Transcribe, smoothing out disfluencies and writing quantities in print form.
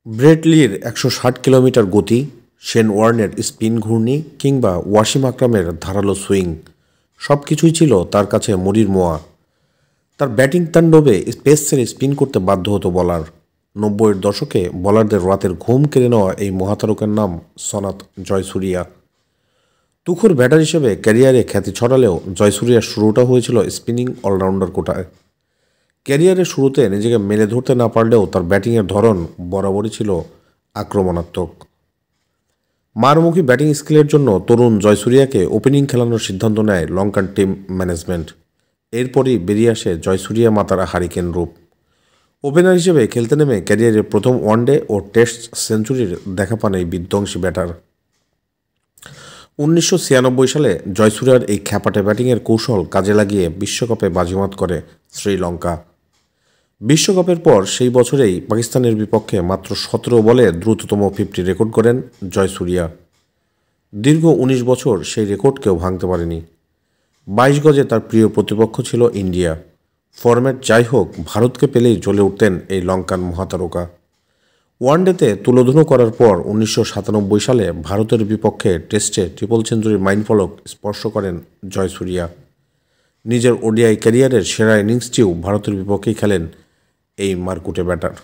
Brett লির ১৬০ kilometre গতি, Shane ওয়ার্নের spin ঘূর্ণি কিংবা ওয়াসিম আকরামের ধারালো সুইং সব কিছুই ছিল তার কাছে মরির মোয়া। তার ব্যাটিং তাণ্ডবে পেস ছেড়ে স্পিন করতে বাধ্য হতো বলার। ৯০-এর দশকে বলারদের রাতের ঘুম কেড়ে নেওয়া এই মহাতারকের নাম সনাত জয়সূরিয়া। তুখোড় ব্যাটার হিসেবে ক্যারিয়ারে খ্যাতি ছড়ালেও জয়সূরিয়ার শুরুটা হয়েছিল স্পিনিং অলরাউন্ডার কোটায়। ক্যারিয়ারের শুরুতে নিজেকে মেলে ধরতে না পারলেও তার ব্যাটিংয়ের ধরন বরাবরই ছিল আক্রমণাত্মক। মারমুখী ব্যাটিং স্কিলের জন্য তরুণ জয়সূরিয়াকে ওপেনিং খেলানোর সিদ্ধান্ত নেয় লঙ্কান টিম ম্যানেজমেন্ট। এরপরই বেরিয়ে আসে জয়সূরিয়া মাতার হারিকেন রূপ। ওপেনার হিসেবে খেলতে নেমে ক্যারিয়ারের প্রথম ওয়ানডে ও টেস্ট সেঞ্চুরির দেখা পান এই বিধ্বংসী ব্যাটার। ১৯৯৬ সালে জয়সূরিয়ার এই খ্যাপাটে ব্যাটিংয়ের কৌশল কাজে লাগিয়ে বিশ্বকাপে বাজিমাত করে শ্রীলঙ্কা। বিশ্বকাপের পর সেই বছরেই পাকিস্তানের বিপক্ষে মাত্র ১৭ বলে দ্রুততম 50 রেকর্ড করেন জয়সূরিয়া। দীর্ঘ ১৯ বছর সেই রেকর্ড কেউ ভাঙতে পারেনি। ২২ গজে তার প্রিয় প্রতিপক্ষ ছিল ইন্ডিয়া। ফরম্যাট যাই হোক, ভারতকে পেলেই জ্বলে উঠতেন এই লঙ্কান মহাতারকা। ওয়ানডেতে তুলোধুনো করার পর ১৯৯৭ সালে ভারতের বিপক্ষে টেস্টে ট্রিপল সেঞ্চুরির মাইলফলক স্পর্শ করেন জয়সূরিয়া। নিজের ওডিআই ক্যারিয়ারের সেরা ইনিংসটিও ভারতের বিপক্ষেই খেলেন এই মারকুটে ব্যাটার।